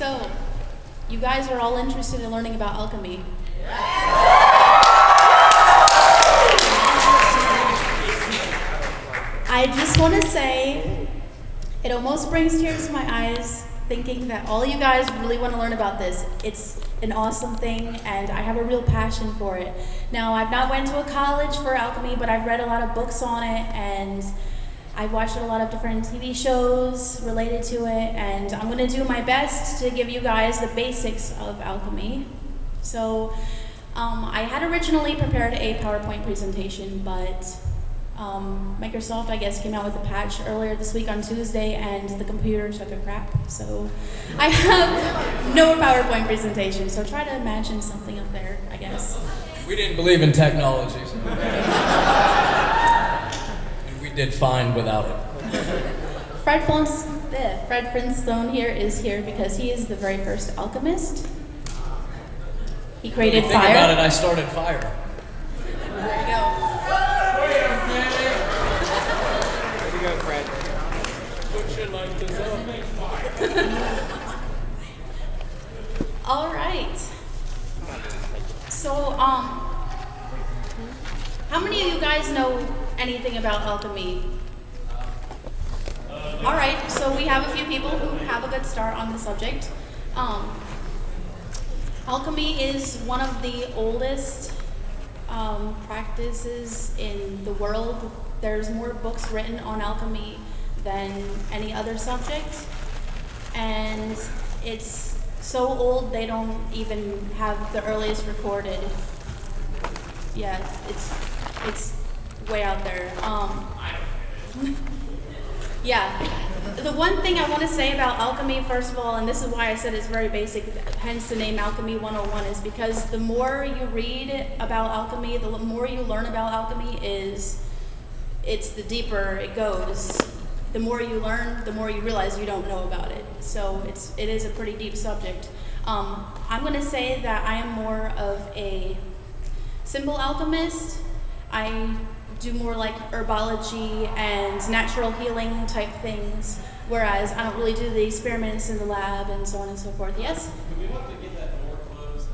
So, you guys are all interested in learning about alchemy. I just want to say, it almost brings tears to my eyes thinking that all you guys really want to learn about this. It's an awesome thing, and I have a real passion for it. Now, I've not went to a college for alchemy, but I've read a lot of books on it, and I've watched a lot of different TV shows related to it, and I'm going to do my best to give you guys the basics of alchemy. So, I had originally prepared a PowerPoint presentation, but Microsoft, I guess, came out with a patch earlier this week on Tuesday, and the computer took a crap. So I have no PowerPoint presentation, so try to imagine something up there, I guess. We didn't believe in technology, so. And we did fine without it. Fred Flintstone here is here because he is the very first alchemist. He created fire. Think about it, I started fire. There you go. Fred. Put your life to All right. So, how many of you guys know anything about alchemy? All right, so we have a few people who have a good start on the subject. Alchemy is one of the oldest practices in the world. There's more books written on alchemy than any other subject, and it's so old they don't even have the earliest recorded. Yeah, it's way out there. Yeah, the one thing I want to say about alchemy, first of all, and this is why I said it's very basic, hence the name Alchemy 101, is because the more you read about alchemy, the more you learn about alchemy it's the deeper it goes. The more you learn, the more you realize you don't know about it. So it is a pretty deep subject. I'm going to say that I am more of a simple alchemist. I do more like herbology and natural healing type things, whereas I don't really do the experiments in the lab and so on and so forth. Yes? Would we have to get that door closed?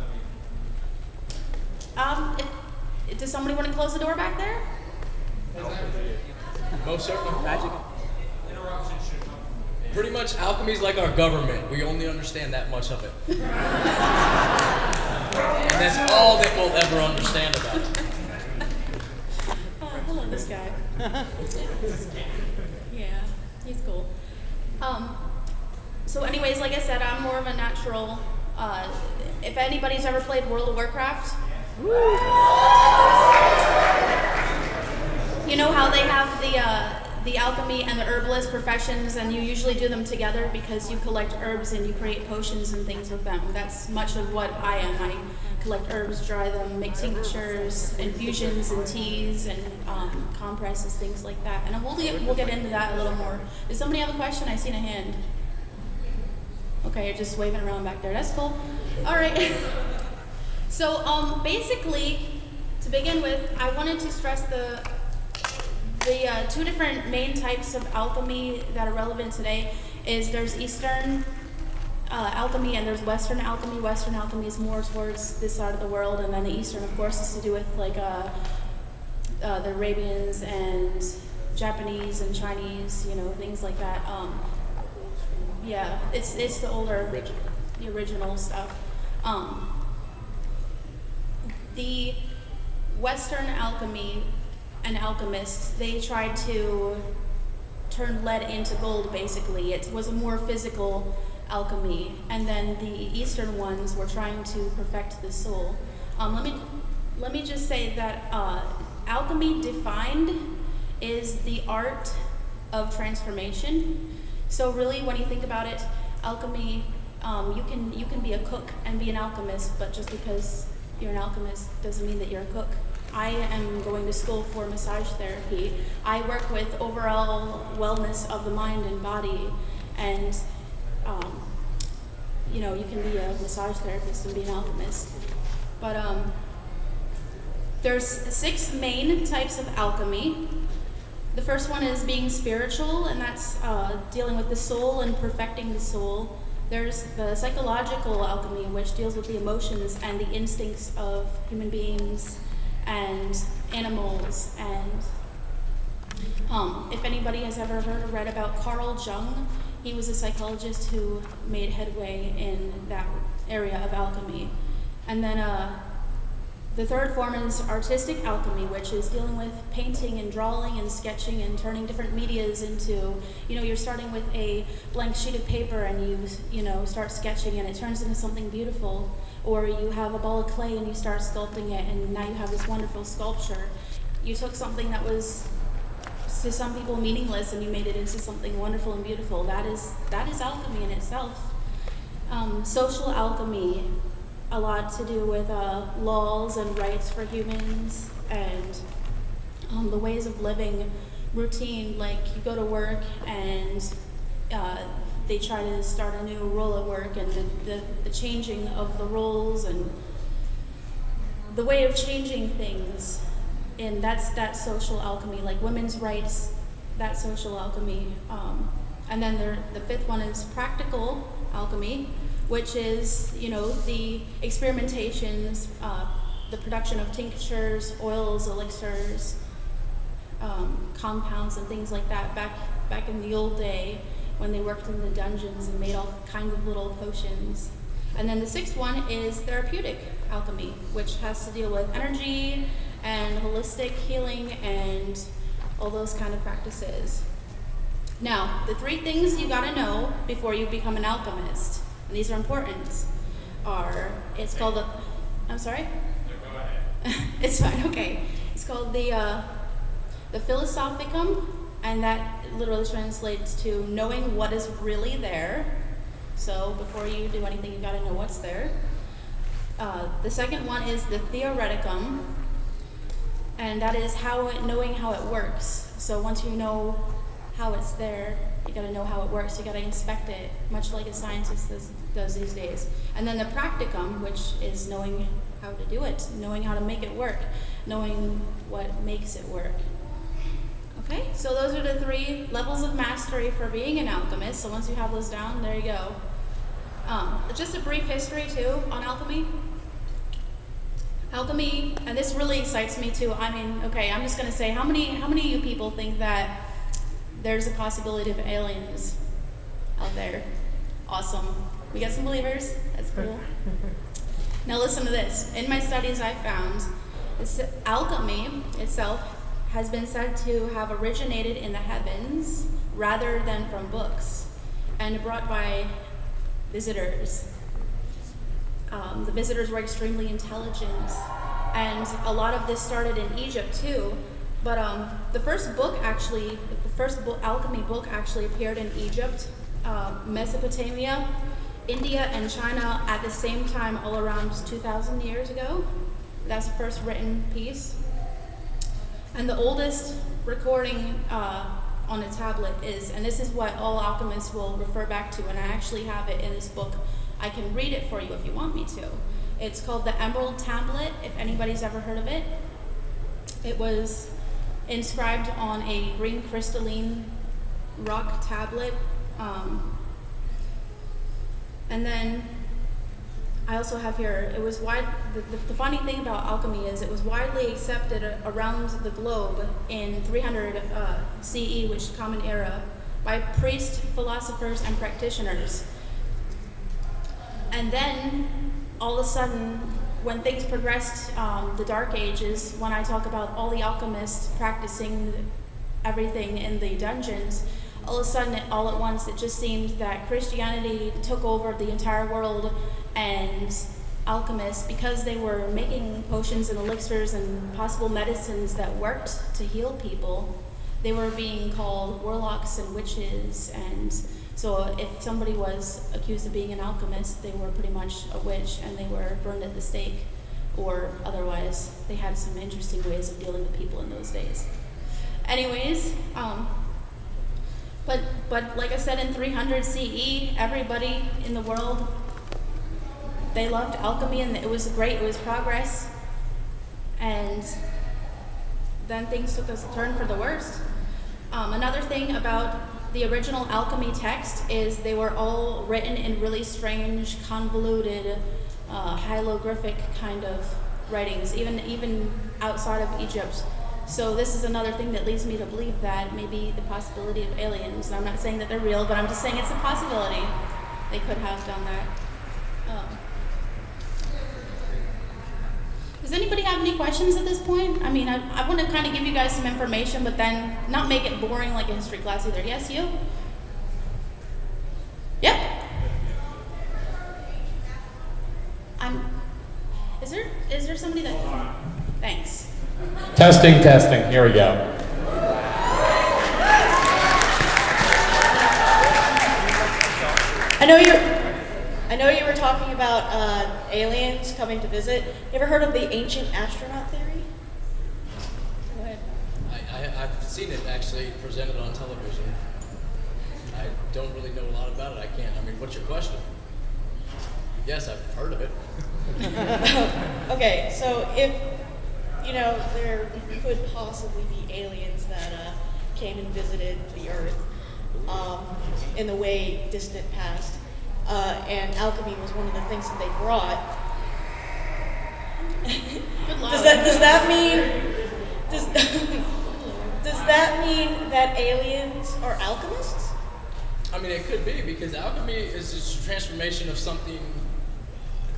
Does somebody want to close the door back there? Most certainly. Magic. Interruption should come from the Pretty much, alchemy is like our government. We only understand that much of it. And that's all that we'll ever understand about it. Hello, this guy. Yeah, he's cool. So anyways, like I said, I'm more of a natural. If anybody's ever played World of Warcraft, you know how they have the alchemy and the herbalist professions, and you usually do them together because you collect herbs and you create potions and things with them. That's much of what I am. I collect herbs, dry them, make tinctures, infusions and teas and compresses, things like that. And we'll get into that a little more. Does somebody have a question? I seen a hand. Okay, you're just waving around back there. That's cool. All right. So basically, to begin with, I wanted to stress the two different main types of alchemy that are relevant today. There's Eastern alchemy and there's Western alchemy. Western alchemy is more towards this side of the world, and then the Eastern, of course, is to do with like the Arabians and Japanese and Chinese, you know, things like that. Yeah, it's the older, the original stuff. The Western alchemy and alchemists, they tried to turn lead into gold, basically. It was a more physical alchemy. And then the Eastern ones were trying to perfect the soul. Let me just say that alchemy defined is the art of transformation. So really, when you think about it, alchemy, you can be a cook and be an alchemist, but just because you're an alchemist doesn't mean that you're a cook. I am going to school for massage therapy. I work with overall wellness of the mind and body, and you know, you can be a massage therapist and be an alchemist. But there's 6 main types of alchemy. The first one is being spiritual, and that's dealing with the soul and perfecting the soul. There's the psychological alchemy, which deals with the emotions and the instincts of human beings and animals. And if anybody has ever heard or read about Carl Jung, he was a psychologist who made headway in that area of alchemy. And then the third form is artistic alchemy, which is dealing with painting and drawing and sketching and turning different medias into, you're starting with a blank sheet of paper and you start sketching and it turns into something beautiful. Or you have a ball of clay and you start sculpting it and now you have this wonderful sculpture. You took something that was to some people meaningless and you made it into something wonderful and beautiful. That is alchemy in itself. Social alchemy, a lot to do with laws and rights for humans and the ways of living, routine, like you go to work and they try to start a new role at work, and the changing of the roles and the way of changing things, and that's social alchemy, like women's rights, that's social alchemy. And then the fifth one is practical alchemy, which is, the experimentations, the production of tinctures, oils, elixirs, compounds, and things like that back in the old day when they worked in the dungeons and made all kinds of little potions. And then the sixth one is therapeutic alchemy, which has to deal with energy and holistic healing and all those kind of practices. Now, the three things you gotta know before you become an alchemist, and these are important, it's called I'm sorry? No, go ahead. It's fine, okay. It's called the Philosophicum, and that literally translates to knowing what is really there. So before you do anything, you gotta know what's there. The second one is the Theoreticum, and that is knowing how it works. So once you know how it's there, you gotta know how it works, you gotta inspect it, much like a scientist does these days. And then the Practicum, which is knowing how to do it, knowing how to make it work, knowing what makes it work. Okay, so those are the three levels of mastery for being an alchemist. So once you have those down, there you go. Just a brief history too on alchemy. Alchemy, and this really excites me too. I mean, okay, I'm just gonna say, how many of you people think that there's a possibility of aliens out there? Awesome. We got some believers. That's cool. Now listen to this. In my studies, I found this alchemy itself has been said to have originated in the heavens rather than from books and brought by visitors. The visitors were extremely intelligent, and a lot of this started in Egypt too. But the first alchemy book actually appeared in Egypt, Mesopotamia, India, and China at the same time, all around 2,000 years ago. That's the first written piece. And the oldest recording on a tablet is, and this is what all alchemists will refer back to, and I actually have it in this book. I can read it for you if you want me to. It's called the Emerald Tablet, if anybody's ever heard of it. It was inscribed on a green crystalline rock tablet. And then I also have here, it was the funny thing about alchemy is it was widely accepted around the globe in 300 CE, which is Common Era, by priests, philosophers, and practitioners. And then, all of a sudden, when things progressed, the Dark Ages, when I talk about all the alchemists practicing everything in the dungeons, all of a sudden, all at once, it just seemed that Christianity took over the entire world, and alchemists, because they were making potions and elixirs and possible medicines that worked to heal people, they were being called warlocks and witches. And so if somebody was accused of being an alchemist, they were pretty much a witch and they were burned at the stake, or otherwise they had some interesting ways of dealing with people in those days. Anyways, but like I said, in 300 CE, everybody in the world, they loved alchemy, and it was great, it was progress. And then things took a turn for the worst. Another thing about the original alchemy text is they were all written in really strange, convoluted, hieroglyphic kind of writings, even outside of Egypt. So this is another thing that leads me to believe that maybe the possibility of aliens, and I'm not saying that they're real, but I'm just saying it's a possibility. They could have done that. Does anybody have any questions at this point? I mean, I want to kind of give you guys some information, but then not make it boring like a history class either. Yes, you? Yep. Is there somebody that? Thanks. Testing. Here we go. I know you were talking about aliens coming to visit. You ever heard of the ancient astronaut theory? Go ahead. I've seen it actually presented on television. I don't really know a lot about it. I mean, what's your question? Yes, I've heard of it. Okay, so if, there could possibly be aliens that came and visited the Earth in the way distant past, and alchemy was one of the things that they brought. Does that mean that aliens are alchemists? I mean, it could be, because alchemy is just a transformation of something.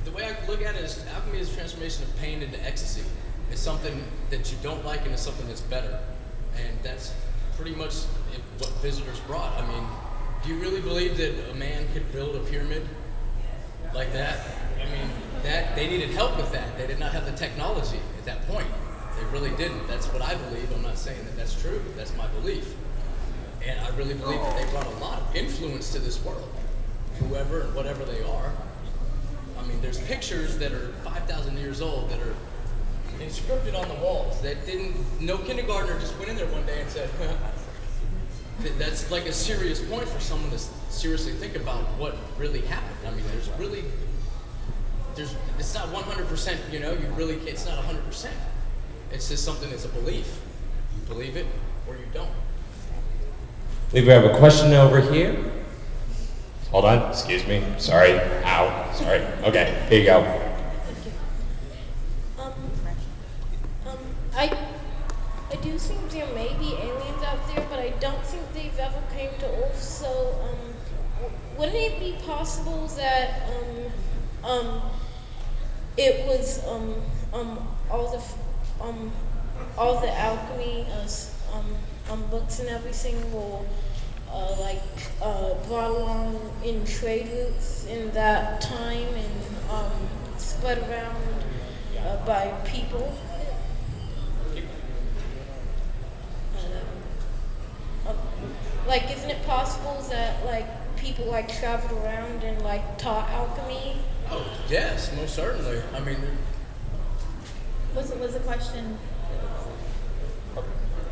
The way I look at it is alchemy is a transformation of pain into ecstasy. It's something that you don't like into something that's better. And that's pretty much what visitors brought. I mean, do you really believe that a man could build a pyramid like that? I mean, they needed help with that. They did not have the technology at that point. They really didn't. That's what I believe. I'm not saying that that's true. That's my belief. And I really believe that they brought a lot of influence to this world, whoever and whatever they are. I mean, there's pictures that are 5,000 years old that are inscripted on the walls that no kindergartner just went in there one day and said, that's like a serious point for someone to seriously think about what really happened. I mean, it's not 100%, it's not 100%. It's just something that's a belief. You believe it or you don't. I believe we have a question over here. Hold on, excuse me. Sorry. Ow. Sorry. Okay, here you go. I do think there may be aliens out there, but I don't think they've ever came to Earth. So, wouldn't it be possible that it was all the alchemy books and everything were brought along in trade routes in that time and spread around by people? Isn't it possible that people traveled around and taught alchemy? Oh, yes, most certainly. I mean, Was the question?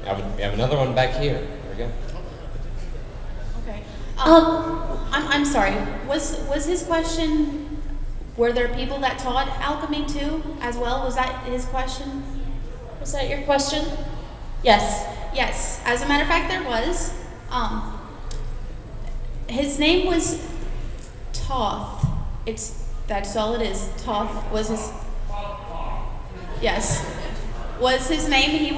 We have another one back here. There we go. Okay. I'm sorry. Was his question? Were there people that taught alchemy too, as well? Was that his question? Was that your question? Yes. Yes. As a matter of fact, there was. His name was Toth. That's all it is. Toth was his. Yes. Was his name?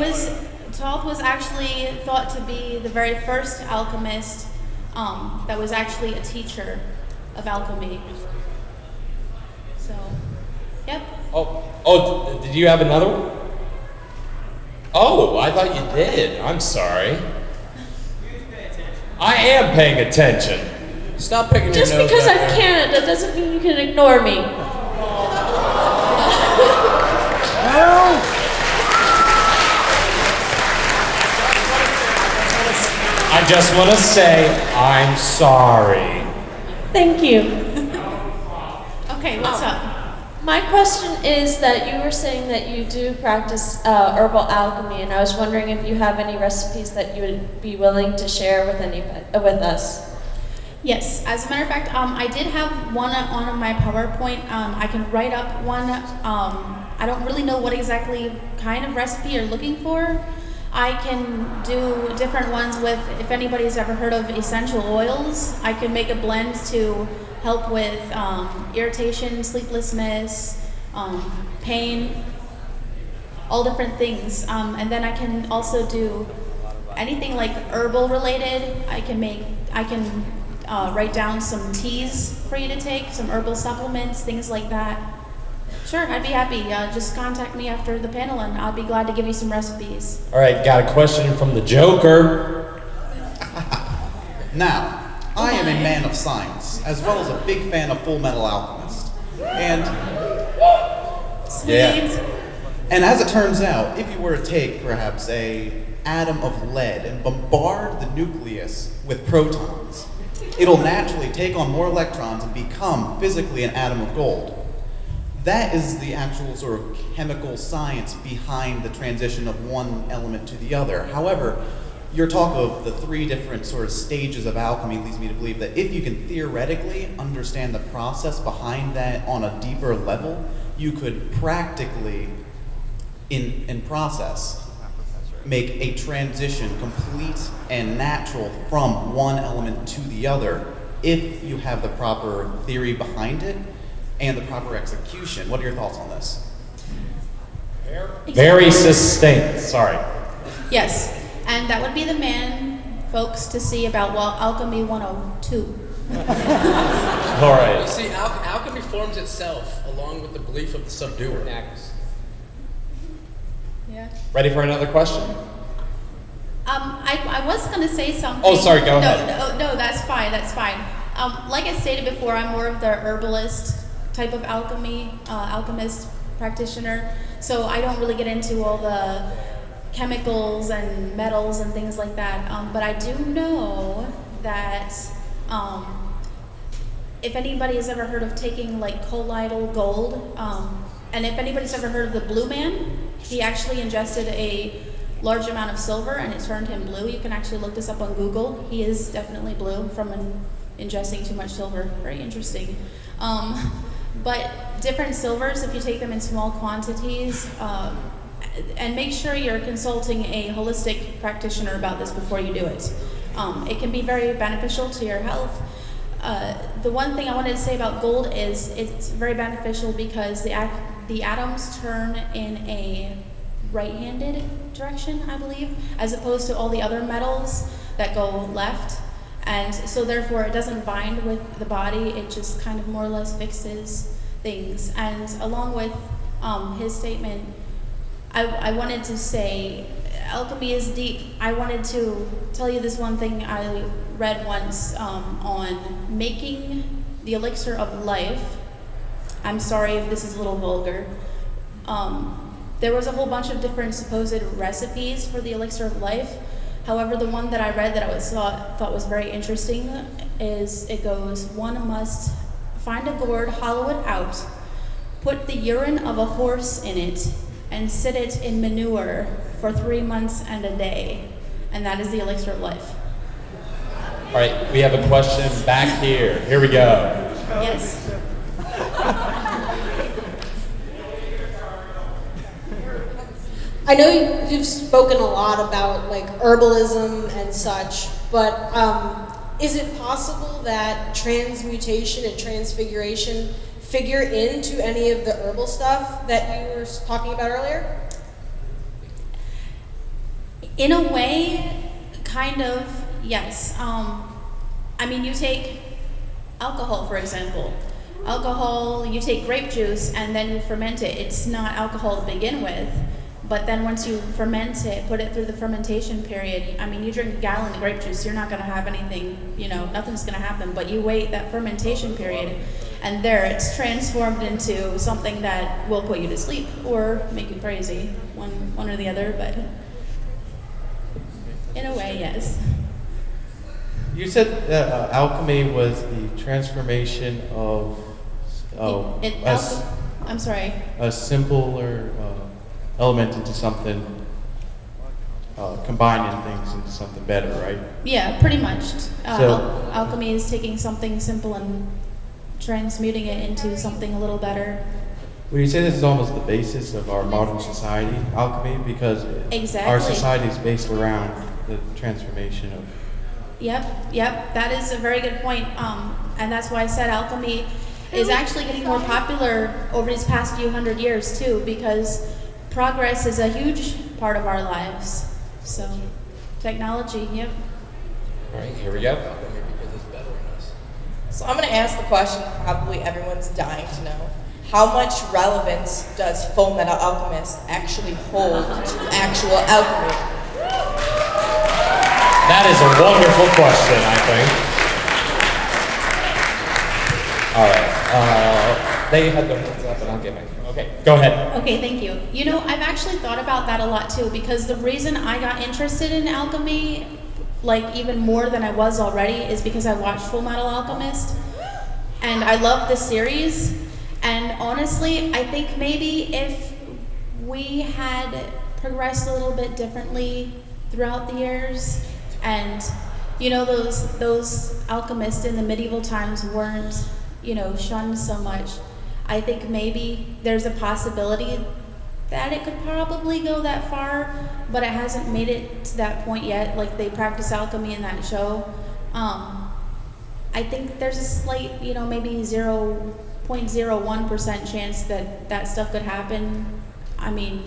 Toth was actually thought to be the very first alchemist that was actually a teacher of alchemy. So, yep. Oh, did you have another one? Oh, I thought you did. I'm sorry. I am paying attention. stop picking your nose. Just because I'm back there. Canada doesn't mean you can ignore me. I just want to say I'm sorry. Thank you. Okay, what's up? My question is that you were saying that you do practice herbal alchemy, and I was wondering if you have any recipes that you would be willing to share with us. Yes, as a matter of fact, I did have one on my PowerPoint. I can write up one. I don't really know what exactly kind of recipe you're looking for. I can do different ones with, if anybody's ever heard of essential oils, I can make a blend to help with irritation, sleeplessness, pain, all different things. And then I can also do anything like herbal related. I can write down some teas for you to take, some herbal supplements, things like that. Sure, I'd be happy. Just contact me after the panel and I'll be glad to give you some recipes. All right, got a question from the Joker. Now, I am a man of science, as well as a big fan of Full Metal Alchemist. And Sweet. and as it turns out, if you were to take perhaps a atom of lead and bombard the nucleus with protons, it'll naturally take on more electrons and become physically an atom of gold. That is the actual sort of chemical science behind the transition of one element to the other. However, your talk of the 3 different sort of stages of alchemy leads me to believe that if you can theoretically understand the process behind that on a deeper level, you could practically, in process, make a transition complete and natural from one element to the other if you have the proper theory behind it and the proper execution. What are your thoughts on this? Very succinct, sorry. Yes, and that would be the man, folks, to see about Alchemy 102. All right. You see, alchemy forms itself along with the belief of the subduer. Yeah. Ready for another question? I was going to say something. Oh, sorry, go ahead. No, that's fine, that's fine. Like I stated before, I'm more of the herbalist type of alchemist practitioner, so I don't really get into all the chemicals and metals and things like that, but I do know that if anybody has ever heard of taking like colloidal gold, and if anybody's ever heard of the blue man, he actually ingested a large amount of silver and it turned him blue. You can actually look this up on Google. He is definitely blue from ingesting too much silver. Very interesting. But different silvers, if you take them in small quantities, and make sure you're consulting a holistic practitioner about this before you do it. It can be very beneficial to your health. The one thing I wanted to say about gold is it's very beneficial because the atoms turn in a right-handed direction, I believe, as opposed to all the other metals that go left. And so therefore it doesn't bind with the body, it just kind of more or less fixes things. And along with his statement, I wanted to say, alchemy is deep. I wanted to tell you this one thing I read once on making the elixir of life. I'm sorry if this is a little vulgar. There was a whole bunch of different supposed recipes for the elixir of life. However, the one that I read that I thought was very interesting is, it goes, one must find a gourd, hollow it out, put the urine of a horse in it, and sit it in manure for 3 months and a day. And that is the elixir of life. All right, we have a question back here. Here we go. Yes. I know you've spoken a lot about like herbalism and such, but is it possible that transmutation and transfiguration figure into any of the herbal stuff that you were talking about earlier? In a way, kind of, yes. I mean, you take alcohol, for example. Alcohol, you take grape juice and then you ferment it. It's not alcohol to begin with. But then once you ferment it, put it through the fermentation period, I mean, you drink a gallon of grape juice, you're not going to have anything, nothing's going to happen. But you wait that fermentation period, and there it's transformed into something that will put you to sleep or make you crazy, one or the other. But in a way, yes. You said that alchemy was the transformation of I'm sorry. a simpler element into something, combining things into something better, right? Yeah, pretty much. So- Alchemy is taking something simple and transmuting it into something a little better. Would you say this is almost the basis of our modern society, alchemy? Because Exactly. our society is based around the transformation of. Yep, that is a very good point. And that's why I said alchemy is actually getting more popular over these past few hundred years too, because progress is a huge part of our lives. So, technology, yep. All right, here we go. Alchemy because it's better than us. So I'm going to ask the question probably everyone's dying to know. How much relevance does Full Metal Alchemist actually hold to actual alchemy? That is a wonderful question, I think. All right. They had their hands up, and I'll get back. Okay, go ahead. Okay, thank you. You know, I've actually thought about that a lot too, because the reason I got interested in alchemy, like even more than I was already, is because I watched Full Metal Alchemist, and I love the series. And honestly, I think maybe if we had progressed a little bit differently throughout the years, and you know, those alchemists in the medieval times weren't, you know, shunned so much, I think maybe there's a possibility that it could probably go that far, but it hasn't made it to that point yet. Like, they practice alchemy in that show. I think there's a slight, you know, maybe 0.01% chance that that stuff could happen. I mean,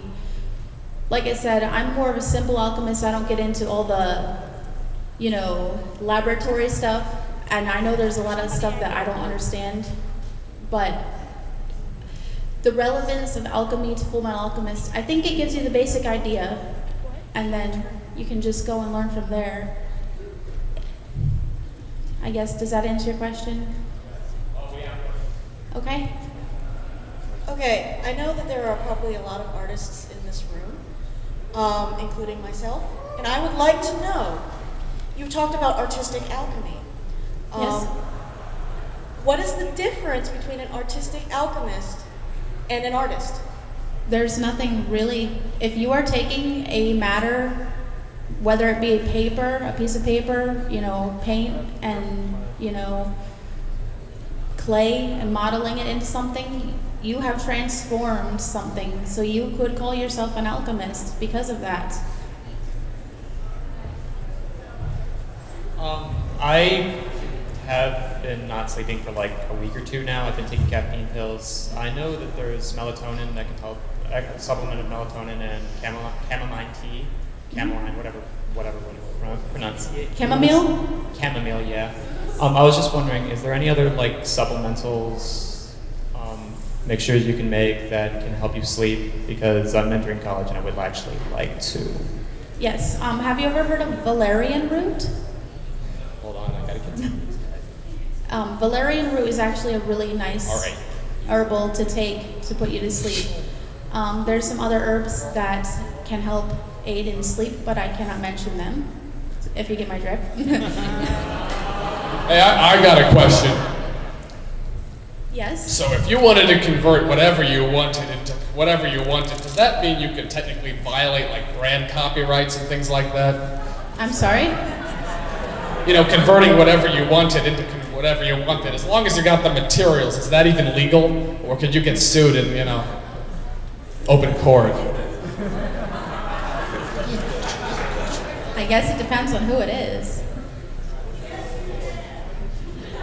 like I said, I'm more of a simple alchemist. I don't get into all the, you know, laboratory stuff, and I know there's a lot of stuff that I don't understand, but the relevance of alchemy to Full Metal Alchemist, I think it gives you the basic idea, and then you can just go and learn from there. I guess, does that answer your question? Okay. Okay, I know that there are probably a lot of artists in this room, including myself, and I would like to know, you talked about artistic alchemy. Yes. What is the difference between an artistic alchemist and an artist? There's nothing really. If you are taking a matter, whether it be a paper, a piece of paper, you know, paint and, you know, clay, and modeling it into something, you have transformed something. So you could call yourself an alchemist because of that. I have been not sleeping for like a week or two now. I've been taking caffeine pills. I know that there's melatonin that can help, a supplement of melatonin and chamomile tea, whatever pronunciate. Chamomile? Chamomile, yeah. I was just wondering, is there any other like supplementals, mixtures you can make that can help you sleep? Because I'm entering college and I would actually like to. Yes. Have you ever heard of valerian root? Hold on, I gotta get Valerian root is actually a really nice All right. herbal to take to put you to sleep. There's some other herbs that can help aid in sleep, but I cannot mention them, if you get my drift. Hey, I got a question. Yes? So if you wanted to convert whatever you wanted into whatever you wanted, does that mean you could technically violate like brand copyrights and things like that? I'm sorry? You know, converting whatever you wanted into whatever you wanted. As long as you got the materials, is that even legal? Or could you get sued in, you know, open court? I guess it depends on who it is.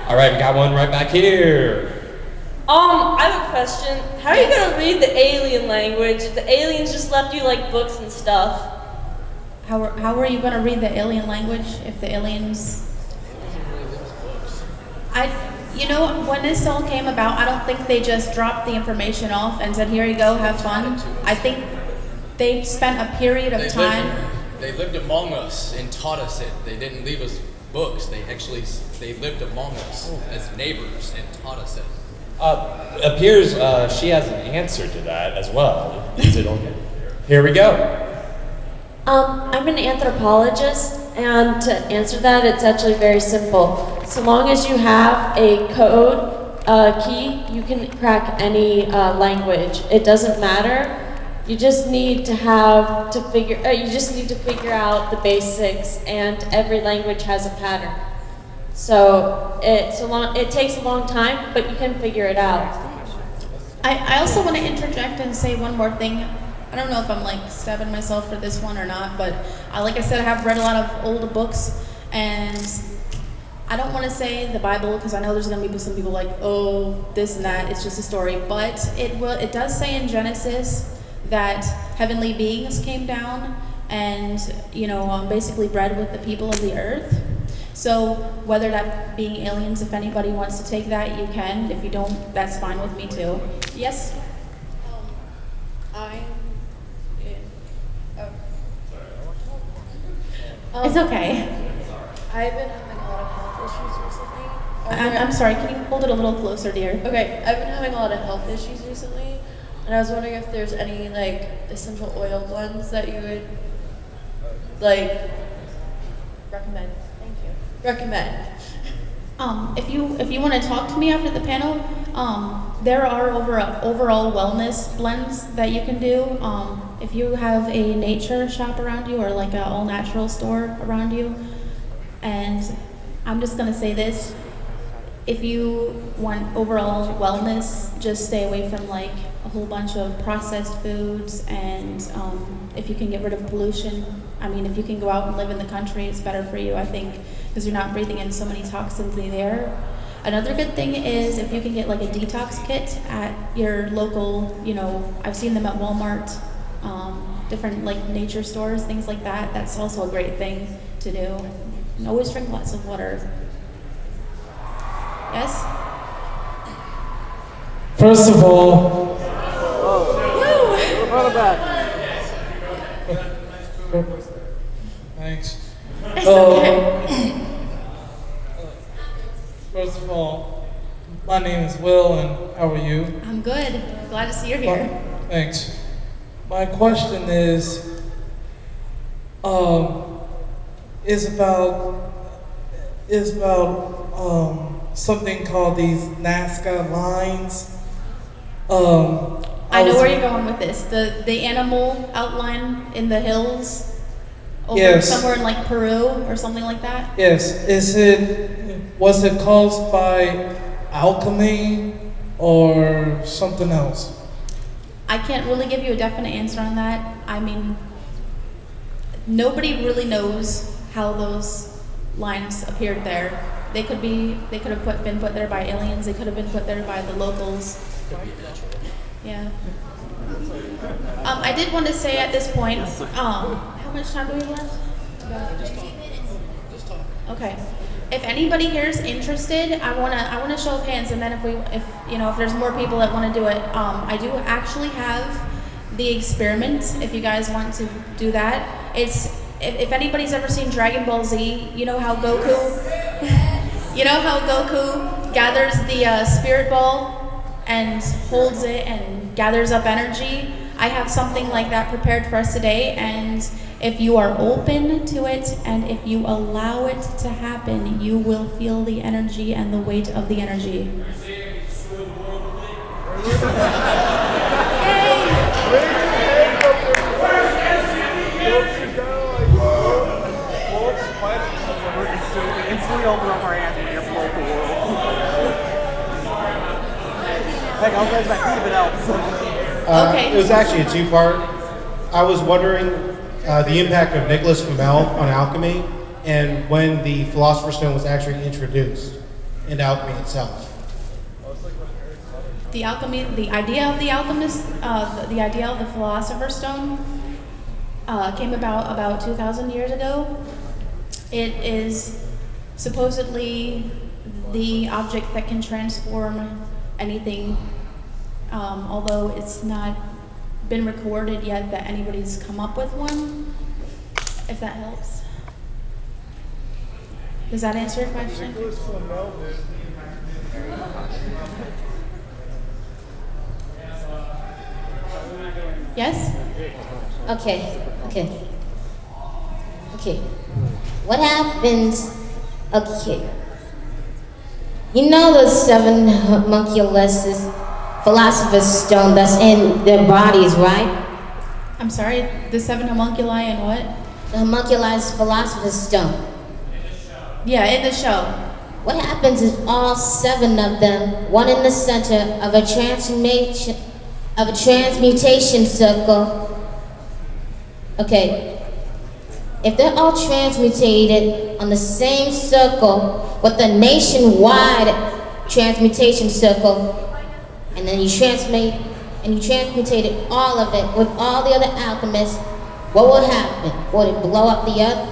All right, we got one right back here. I have a question. How are you gonna read the alien language if the aliens just left you like books and stuff? How are you going to read the alien language if the aliens... You know, when this all came about, I don't think they just dropped the information off and said, here you go, have fun. I think they spent a period of time... They lived among us and taught us it. They didn't leave us books. They lived among us as neighbors and taught us it. Appears she has an answer to that as well. Is it okay? Here we go. I'm an anthropologist, and to answer that, it's actually very simple. So long as you have a code key, you can crack any language. It doesn't matter. You just need to figure out the basics, and every language has a pattern. So it takes a long time, but you can figure it out. I also want to interject and say one more thing. I don't know if I'm like stabbing myself for this one or not, but like I said, I have read a lot of old books, and I don't want to say the Bible because I know there's going to be some people like, oh, this and that, it's just a story. But it does say in Genesis that heavenly beings came down and, basically bred with the people of the earth. So whether that being aliens, if anybody wants to take that, you can. If you don't, that's fine with me too. Yes? I'm in. It's okay. I've been having a lot of health issues recently. I'm sorry, can you hold it a little closer, dear? Okay, I've been having a lot of health issues recently, and I was wondering if there's any like essential oil blends that you would like recommend. Thank you. Recommend. If you want to talk to me after the panel, there are overall wellness blends that you can do. If you have a nature shop around you or like an all natural store around you, and I'm just gonna say this. If you want overall wellness, just stay away from like a whole bunch of processed foods, and if you can get rid of pollution, I mean, if you can go out and live in the country, it's better for you, I think, because you're not breathing in so many toxins in the air. Another good thing is if you can get like a detox kit at your local, I've seen them at Walmart, different like nature stores, things like that. That's also a great thing to do. And always drink lots of water. Yes? First of all, thanks. First of all, my name is Will, and how are you? I'm good. Glad to see you're here. Thanks. My question is about something called these Nazca lines. I know where you're going with this. The animal outline in the hills over somewhere in like Peru or something like that? Yes. Was it caused by alchemy or something else? I can't really give you a definite answer on that. I mean, nobody really knows how those lines appeared there. They could have been put there by aliens. They could have been put there by the locals. Yeah. I did want to say at this point, how much time do we have left? About 15 minutes. Okay. If anybody here is interested, I wanna show of hands, and then if there's more people that want to do it, I do actually have the experiment. If you guys want to do that, if anybody's ever seen Dragon Ball Z, you know how Goku gathers the spirit ball and holds it and gathers up energy. I have something like that prepared for us today, and if you are open to it and if you allow it to happen, you will feel the energy and the weight of the energy. Instantly open up our hands and explode the world. Heck, I'll guys back to it else. Okay. It was actually a two-part. I was wondering the impact of Nicholas Flamel on alchemy and when the Philosopher's Stone was actually introduced in alchemy itself. The idea of the alchemist, the idea of the Philosopher's Stone came about 2,000 years ago. It is supposedly the object that can transform anything, although it's not been recorded yet that anybody's come up with one, if that helps. Does that answer your question? Yes? Okay. What happens? Okay. You know the seven homunculus Philosopher's Stone that's in their bodies, right? I'm sorry, the seven homunculi and what? The homunculus Philosopher's Stone. Yeah, in the show. what happens if all 7 of them, one in the center of a transmutation circle, okay, if they're all transmutated on the same circle with a nationwide transmutation circle, and then you transmutated all of it with all the other alchemists, what will happen? Would it blow up the earth?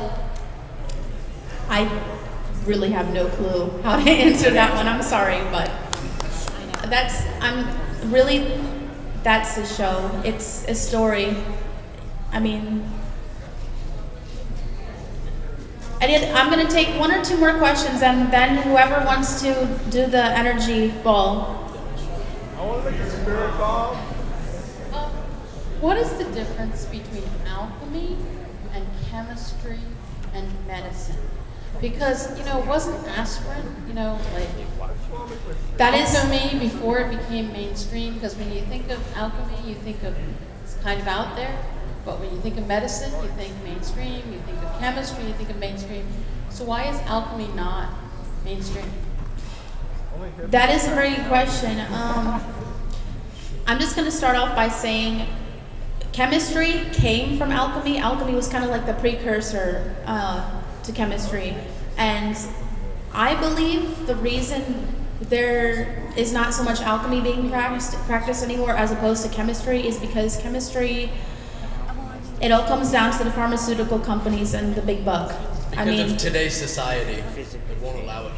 I really have no clue how to answer that one. I'm sorry, but that's a show. It's a story. I mean, I'm going to take 1 or 2 more questions, and then whoever wants to do the energy ball. I want to make a spirit bomb. What is the difference between alchemy and chemistry and medicine? Because, wasn't aspirin, like that is alchemy before it became mainstream? Because when you think of alchemy, you think of it's kind of out there. But when you think of medicine, you think mainstream. You think of chemistry, you think of mainstream. So why is alchemy not mainstream? That is a very good question. I'm just going to start off by saying chemistry came from alchemy. Alchemy was kind of like the precursor to chemistry. And I believe the reason there is not so much alchemy being practiced anymore as opposed to chemistry is because chemistry, it all comes down to the pharmaceutical companies and the big buck. Because of today's society, it won't allow it.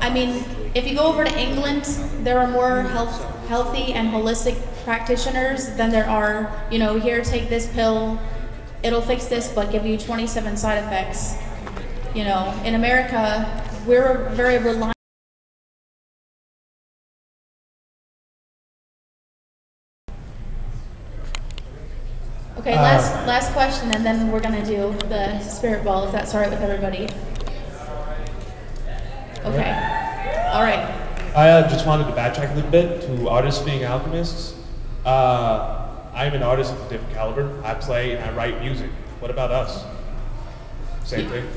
I mean, if you go over to England, there are more healthy and holistic practitioners than there are, here, take this pill, it'll fix this, but give you 27 side effects. In America, we're very reliant. Okay, last question, and then we're gonna do the spirit ball, if that's all right with everybody. Okay. All right. I just wanted to backtrack a little bit to artists being alchemists. I'm an artist of a different caliber. I play and I write music. What about us? Same thing?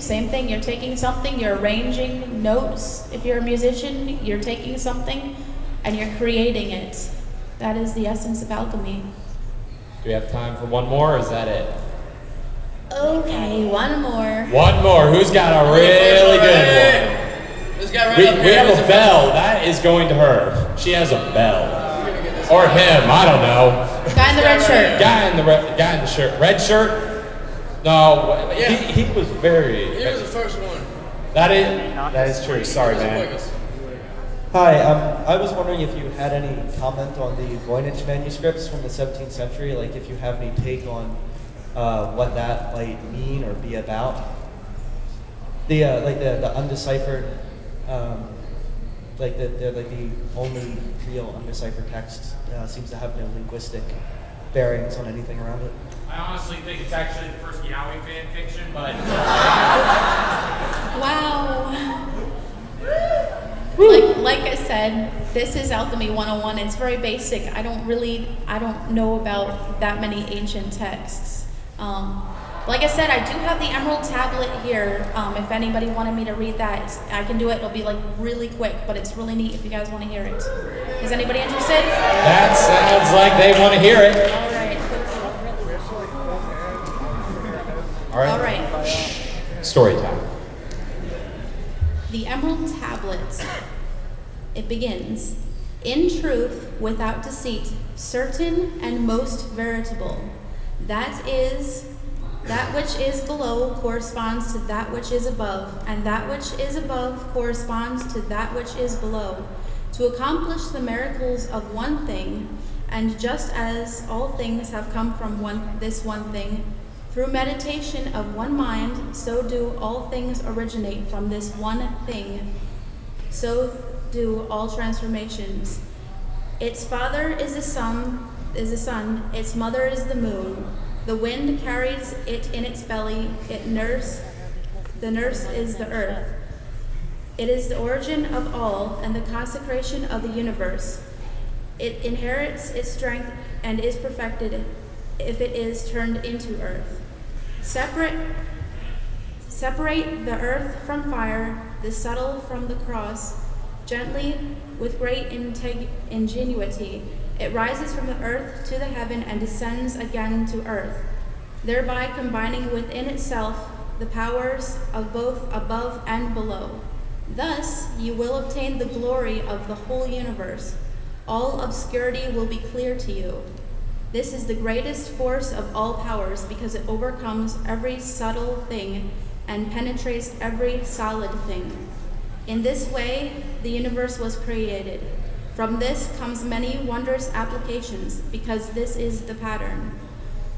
Same thing. You're taking something, you're arranging notes. If you're a musician, you're taking something and you're creating it. That is the essence of alchemy. Do we have time for one more, or is that it? Okay, one more. One more. Who's got a really good one? This guy right We up here. have a bell. That is going to her. She has a bell. Or him. I don't know. Guy in the red shirt. Guy in the shirt. Red shirt? No. Yeah. He was very. He was the first one. That is true. Sorry, man. Hi, I was wondering if you had any comment on the Voynich manuscripts from the 17th century, like if you have any take on what that might mean or be about. The undeciphered, the only real undeciphered text seems to have no linguistic bearings on anything around it. I honestly think it's actually the first Yowie fan fiction, but Wow. Like I said, this is Alchemy 101. It's very basic. I don't know about that many ancient texts. Like I said, I do have the Emerald Tablet here. If anybody wanted me to read that, I can do it. It'll be like really quick, but it's really neat if you guys want to hear it. Is anybody interested? That sounds like they want to hear it. All right. All right. Story time. The Emerald Tablet. It begins, in truth, without deceit, certain and most veritable. That which is below corresponds to that which is above, and that which is above corresponds to that which is below, to accomplish the miracles of one thing, and just as all things have come from this one thing, through meditation of one mind, so do all things originate from this one thing. So do all transformations. Its father is the sun, its mother is the moon. The wind carries it in its belly, the nurse is the earth. It is the origin of all and the consecration of the universe. It inherits its strength and is perfected if it is turned into earth. Separate the earth from fire, the subtle from the cross. Gently, with great ingenuity, it rises from the earth to the heaven and descends again to earth, thereby combining within itself the powers of both above and below. Thus, you will obtain the glory of the whole universe. All obscurity will be clear to you. This is the greatest force of all powers because it overcomes every subtle thing and penetrates every solid thing. In this way, the universe was created. From this comes many wondrous applications because this is the pattern.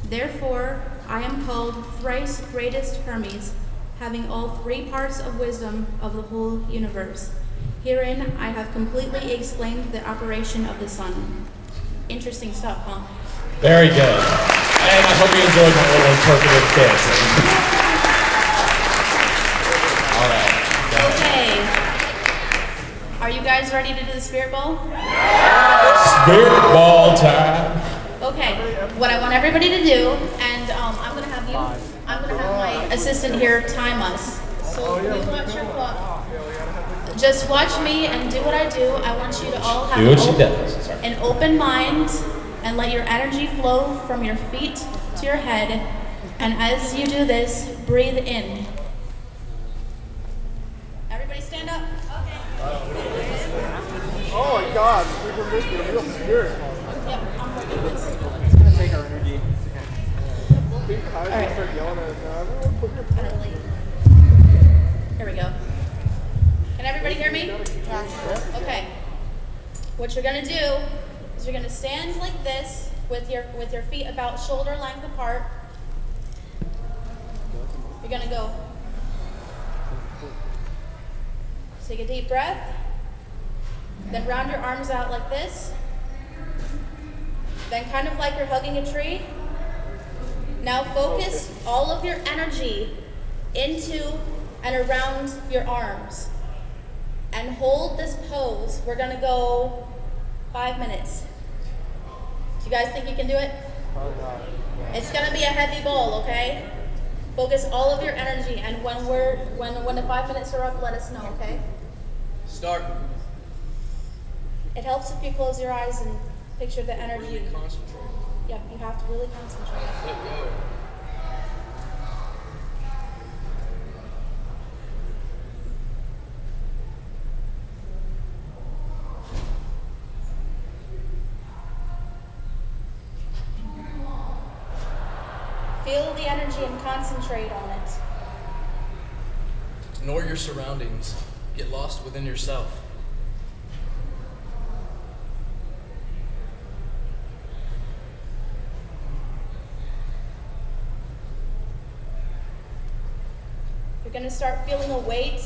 Therefore, I am called thrice greatest Hermes, having all three parts of wisdom of the whole universe. Herein, I have completely explained the operation of the sun. Interesting stuff, huh? Very good. And I hope you enjoyed my little interpretive dancing. All right. Okay. Are you guys ready to do the spirit ball? Spirit ball time. Okay. What I want everybody to do, and I'm gonna have my assistant here time us. So you watch your clock. Just watch me and do what I do. I want you to all have an open mind and let your energy flow from your feet to your head. And as you do this, breathe in. Everybody stand up. Oh my God, we were missing a real spirit. Yep, I'm working this. It's gonna take our energy. All right. Start yelling at everyone. Put your Here we go. Can everybody hear me? Yes. Okay. What you're gonna do is you're gonna stand like this with your feet about shoulder length apart. You're gonna go. Take a deep breath. Then round your arms out like this. Then kind of like you're hugging a tree. Now focus all of your energy into and around your arms. And hold this pose. We're gonna go 5 minutes. Do you guys think you can do it? It's gonna be a heavy ball, okay? Focus all of your energy, and when the 5 minutes are up, let us know, okay? Start. It helps if you close your eyes and picture the energy. Really concentrate. Yep, you have to really concentrate. Let go. Feel the energy and concentrate on it. Ignore your surroundings. Get lost within yourself. You're going to start feeling a weight,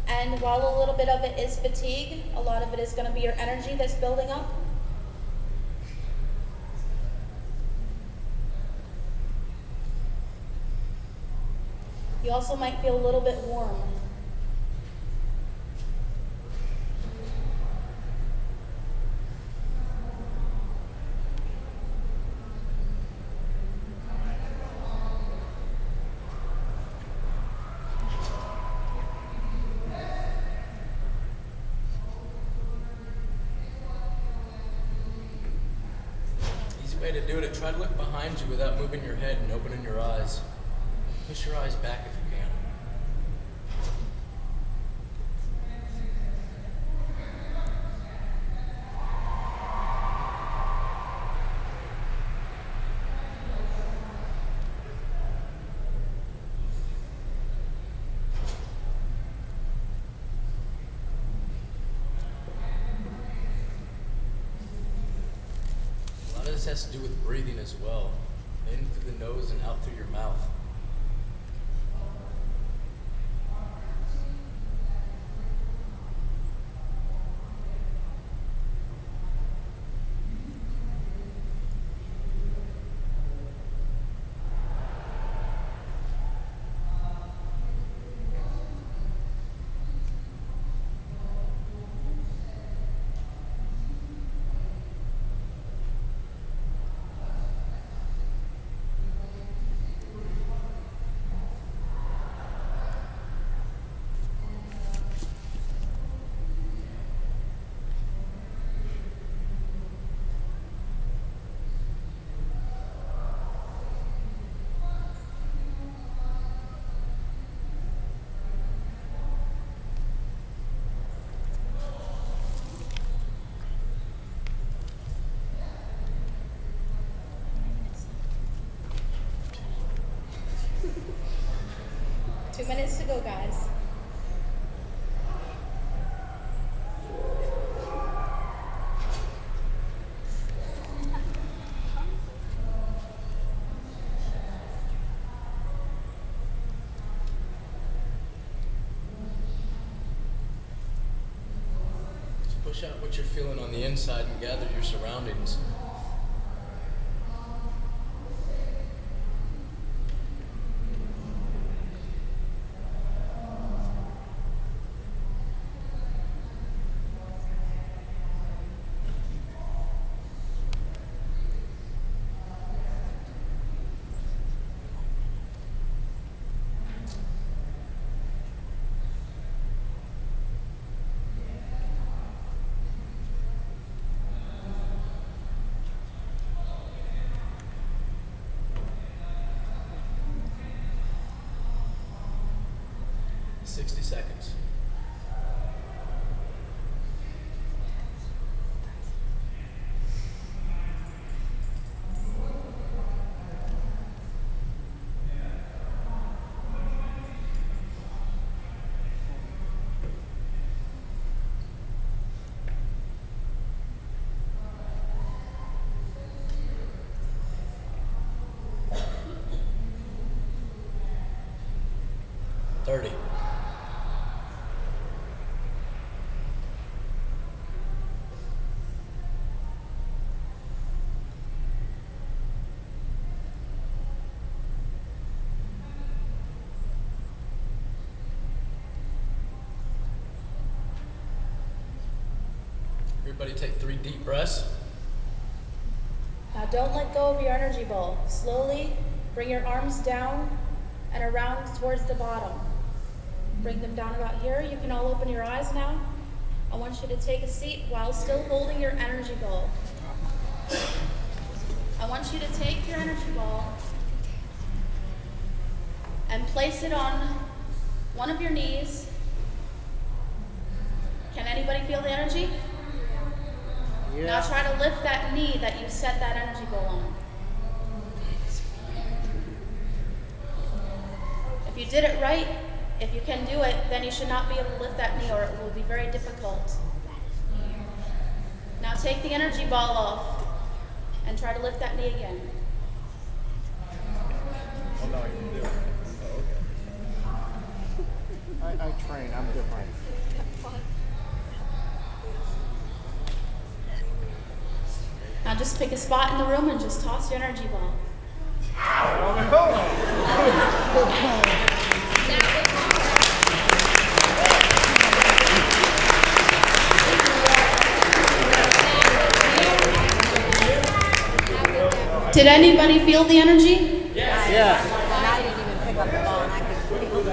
and while a little bit of it is fatigue, a lot of it is going to be your energy that's building up. You also might feel a little bit warm. Easy way to do it. Try to look behind you without moving your head and opening your eyes. Push your eyes back if you can. A lot of this has to do with breathing as well. In through the nose and out through your mouth. minutes to go, guys. Just push out what you're feeling on the inside and gather your surroundings. Seconds. $30. Everybody take 3 deep breaths. Now don't let go of your energy ball. Slowly bring your arms down and around towards the bottom. Bring them down about here. You can all open your eyes now. I want you to take a seat while still holding your energy ball. I want you to take your energy ball and place it on one of your knees. Can anybody feel the energy? Yeah. Now try to lift that knee that you set that energy ball on. If you did it right, if you can do it, then you should not be able to lift that knee or it will be very difficult. Now take the energy ball off and try to lift that knee again. Oh, no, I can do it. Oh, okay. I train, I'm different. Now just pick a spot in the room and just toss your energy ball. Did anybody feel the energy? Yeah. I didn't even pick up the ball and I could feel the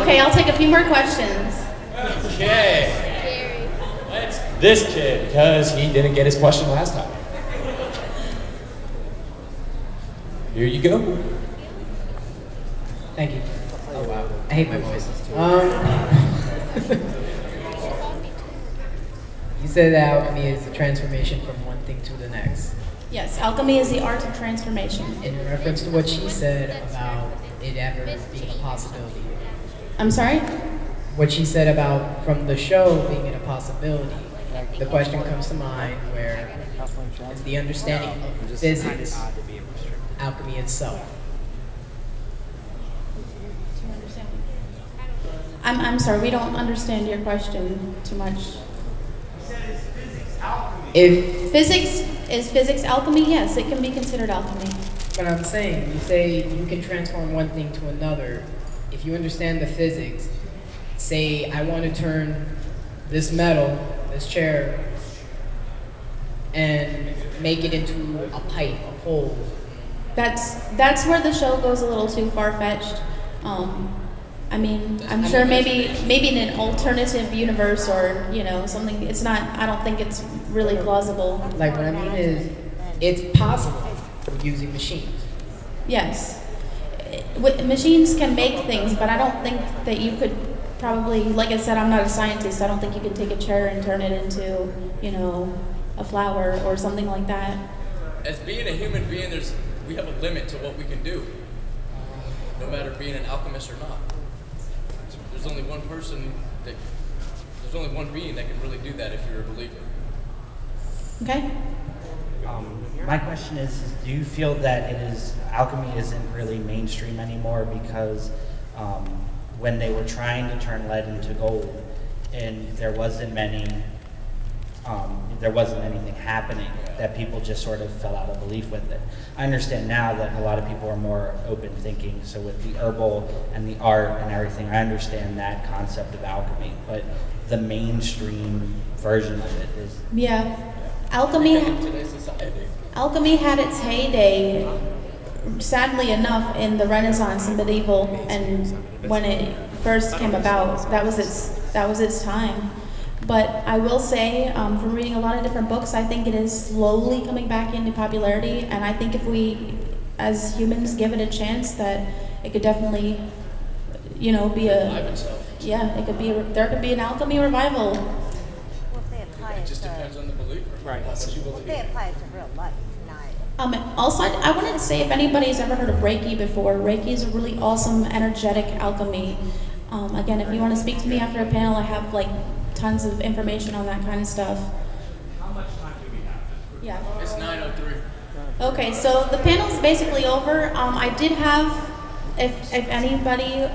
Okay, I'll take a few more questions. Okay. Let's this kid, because he didn't get his question last time. Here you go. Thank you. Oh wow, I hate my voice. You said that alchemy is the transformation from one thing to the next. Yes, alchemy is the art of transformation. In reference to what she said about it ever being a possibility. I'm sorry? What she said about from the show being a possibility, the question comes to mind where is the understanding of physics, alchemy itself. I'm sorry, we don't understand your question too much. If physics alchemy? Yes, it can be considered alchemy. But I'm saying, you say you can transform one thing to another. If you understand the physics, say I want to turn this metal, this chair, and make it into a pipe, a pole. That's where the show goes a little too far-fetched. I mean, I'm sure maybe in an alternative universe or, you know, something, it's not, I don't think it's really plausible. Like what I mean is, it's possible using machines. Yes. Machines can make things, but I don't think that you could probably, like I said, I'm not a scientist, I don't think you could take a chair and turn it into, you know, a flower or something like that. As being a human being, we have a limit to what we can do, no matter being an alchemist or not. there's only one person that, there's only one being that can really do that if you're a believer. Okay. My question is, do you feel that alchemy isn't really mainstream anymore because when they were trying to turn lead into gold, and there wasn't anything happening, that people just sort of fell out of belief with it? I understand now that a lot of people are more open thinking, so with the herbal and the art and everything, I understand that concept of alchemy, but the mainstream version of it is... Yeah. Alchemy had its heyday, sadly enough, in the Renaissance and medieval, and when it first came about, that was its time. But I will say, from reading a lot of different books, I think it is slowly coming back into popularity, and I think if we, as humans, give it a chance, that it could definitely, be there could be an alchemy revival. It just depends on the believer. Right. What you believe. They apply it to real life, not. Also, I wanted to say, if anybody's ever heard of Reiki before, Reiki is a really awesome, energetic alchemy. Again, if you want to speak to me after a panel, I have tons of information on that kind of stuff. How much time do we have? Yeah. It's 9:03. Okay, so the panel's basically over. I did have, if anybody,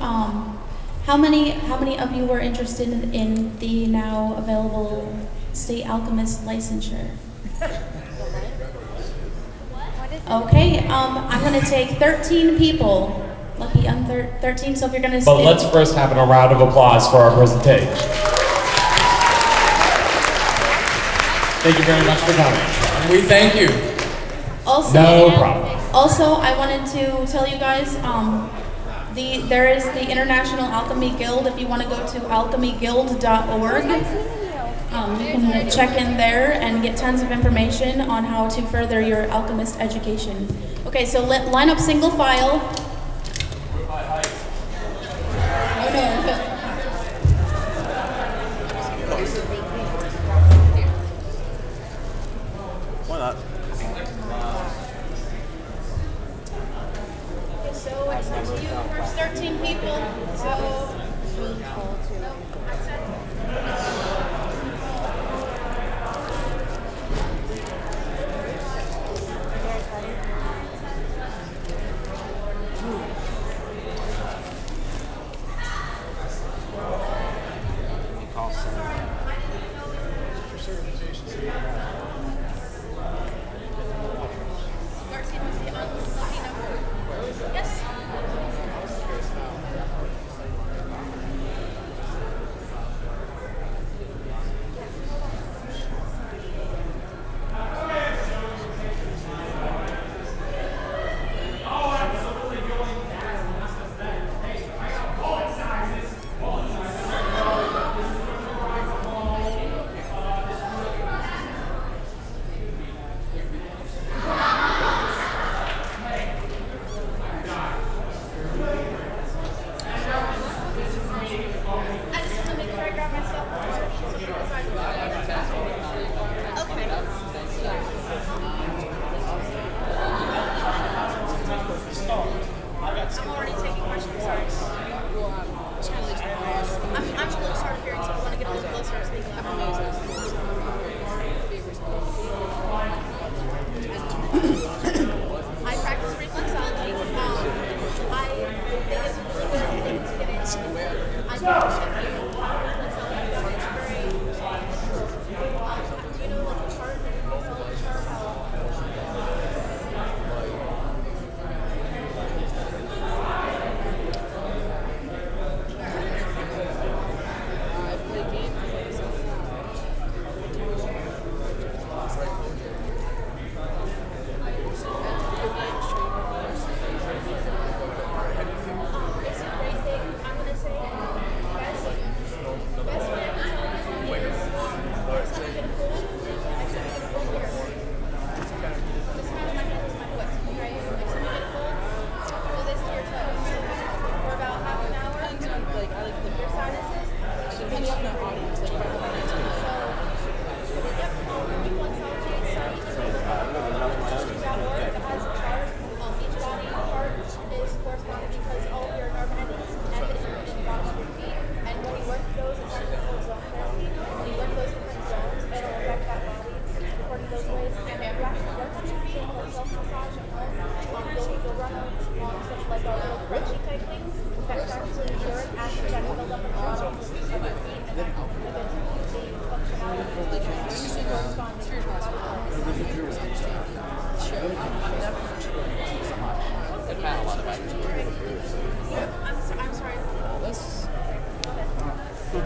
how many of you were interested in the now available state alchemist licensure? Okay, I'm gonna take 13 people. Lucky I'm 13, so if you're gonna... But let's first have a round of applause for our presentation. Thank you very much for coming. We thank you. Also, no problem. Also, I wanted to tell you guys, there is the International Alchemy Guild. If you want to go to alchemyguild.org, you can check in there and get tons of information on how to further your alchemist education. Okay, so line up single file. Oh no. Why not? Okay, so it's up to you. There's 13 people, so...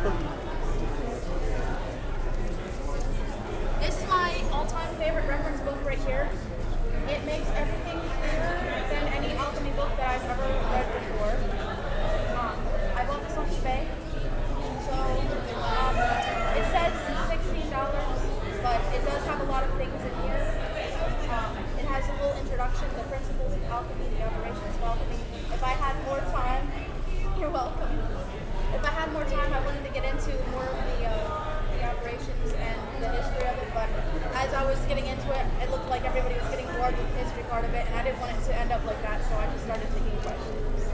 This is my all-time favorite reference book right here. It makes everything clearer than any alchemy book that I've ever read before. I bought this on eBay. So it says $16, but it does have a lot of things in here. It has a little introduction, the principles of alchemy, the operations of alchemy. If I had more time, you're welcome. If I had more time, I wanted to get into more of the operations and the history of it, but as I was getting into it, it looked like everybody was getting bored with the history part of it, and I didn't want it to end up like that, so I just started taking questions.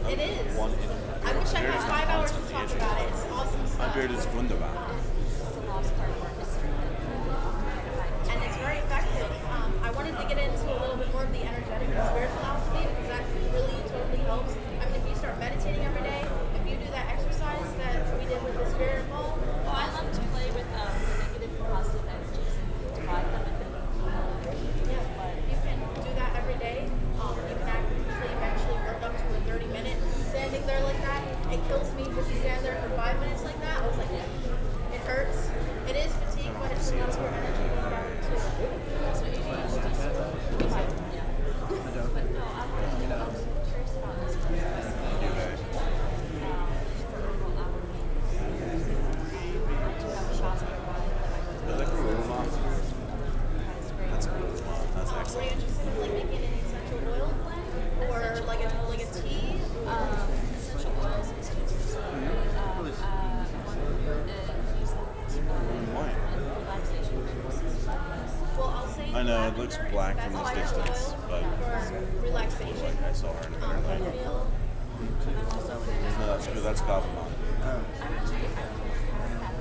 It is. I wish I had 5 hours to talk about it. It's awesome stuff. It ist wunderbar. And it's very effective. I wanted to get into a little bit more of the energetic and spiritual alchemy because that really totally helps. I mean, if you start meditating every day, if you do that exercise that we did with the spirit ball. Well, I love to play with the negative and positive energies and divide them and then Yeah, but if you can do that every day, you can actually eventually work up to a 30-minute standing there like that. It kills me just to stand there for 5 minutes like that. I was like, it hurts. It is fatigue, but it's a lot of your energy going down too. So you should But no, I'm curious about this That's Were you excellent. interested in like making an essential oil blend or like a tea? essential oils is just Well, I'll say I know, it looks lavender is black the from best this oil distance, but for relaxation. I saw her in a better light. Chamomile. No, that's good. That's Gavamon.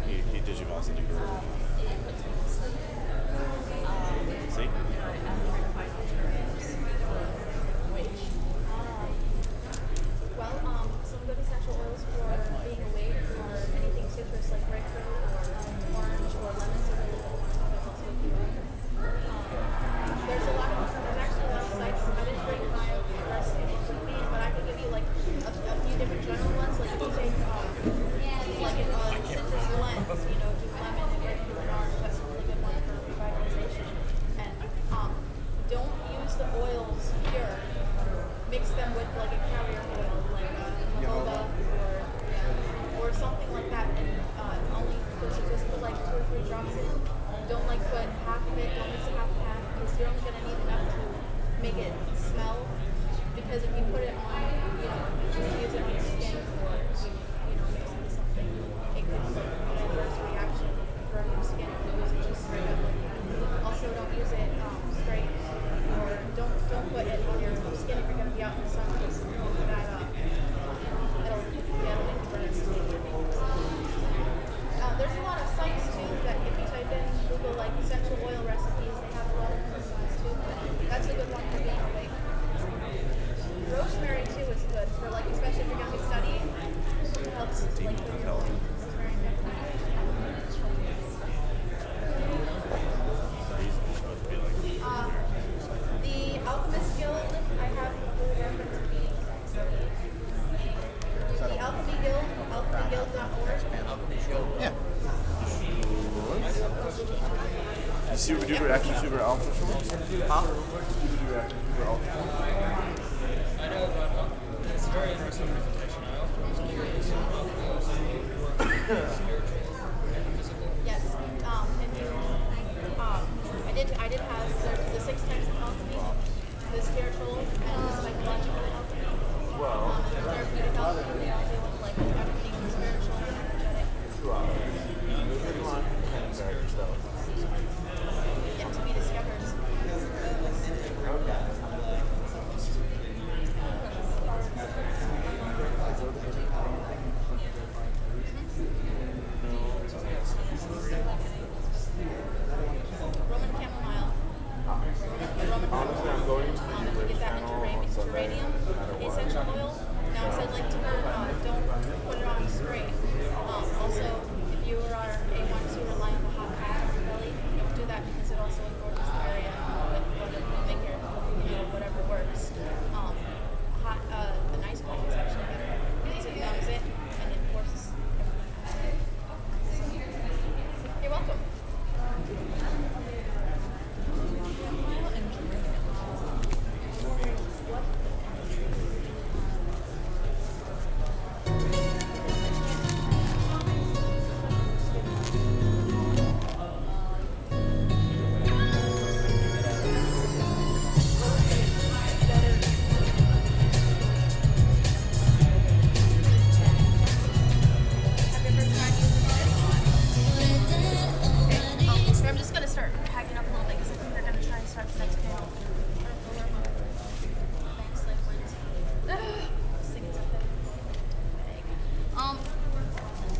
He did you also do her. See? Well, some good essential oils for being awake or anything citrus like grapefruit or orange or lemon are really good ones that helps wake you up. There's actually a lot of sites. I didn't bring my recipe with me, but I could give you like a few different general ones. Like if you take like a citrus blend, you know, do lemon and grapefruit and orange. That's a really good one for revitalization. And don't use the oils pure. Mix them with like a carrier oil, like jojoba or something like that, and only just put like 2 or 3 drops in. Don't like put half of it. Don't mix it half and half because you're only gonna need enough to make it smell. Because if you put it on, you know, just use it on your skin or you know mix it with something, it could like an adverse reaction for your skin if you use it just straight up like that. Also, don't use it straight or don't put it on your skin if you're gonna be out in the sun because that it'll burn. There's a lot of sites too that if you type in Google like essential oil recipes, they have a lot of different ones too. But that's a good one for being awake. Rosemary too is good for like especially if you're gonna be studying. It helps like clear your mind. Rosemary and the Alchemist Guild, I have a whole reference feed. The Alchemy Guild, alchemyguild.org. Yeah. Super duper extra super ultra short? Huh? Super duper extra super ultra short? I know, but it's a very interesting presentation. I also was curious about the spiritual and physical. Yes. I did have the 6 types of alchemy, the spiritual and the psychological alchemy. The therapeutic alchemy, they all deal with like everything spiritual and energetic. Yet to be discovered. geranium essential oil. Now, I said like to don't put it on straight. Also, if you are a one to rely on the hot pad on your belly, don't do that because it also engorges the area with whatever you make your, whatever works. A nice coffee is actually better because it numbs it and it forces everything. You're welcome. I'm just going to start packing up a little bit because I think they're going to try and start the next panel. Thanks, like sticking something.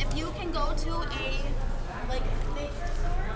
If you can go to a nature store.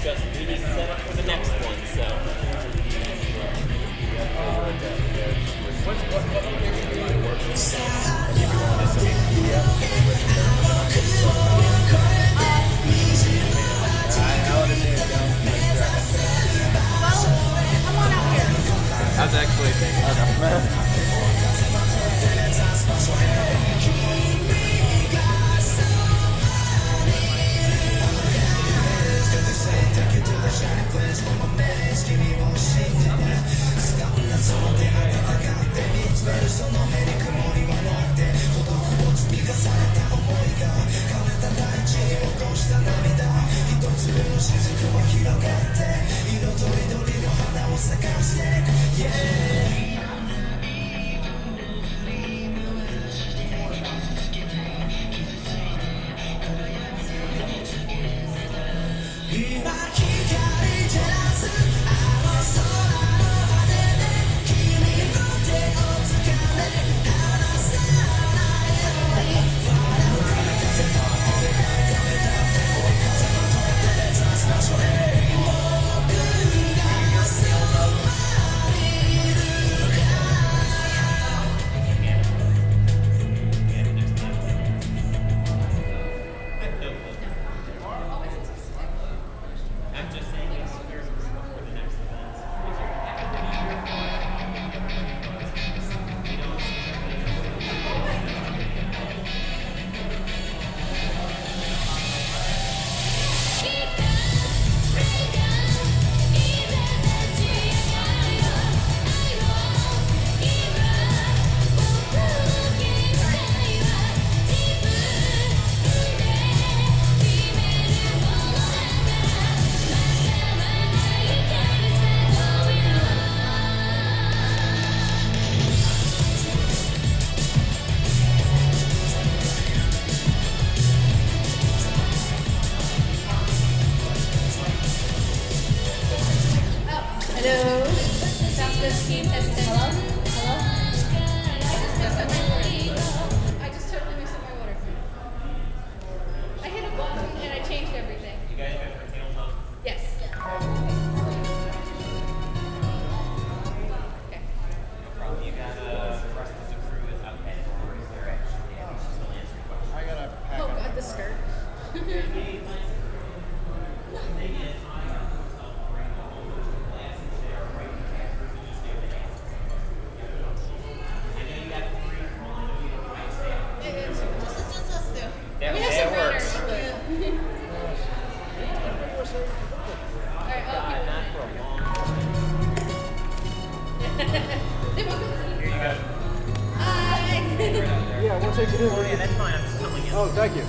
just we need to set up for the next one. So. That's actually Hello. Sounds good, Steve. Hello? Hello? I just totally mixed up my water. I hit a button and I changed everything. You guys ready for Kingdom Love? Yes. Okay. No problem. You got the rest of the crew is out at they're actually she's still answering questions. I gotta pack Oh up. God, the skirt. That, We have that some works. runners, Alright, Not for a long Here you go. Yeah, once I get in. Oh, yeah, that's fine. I'm just telling you. Oh, thank you.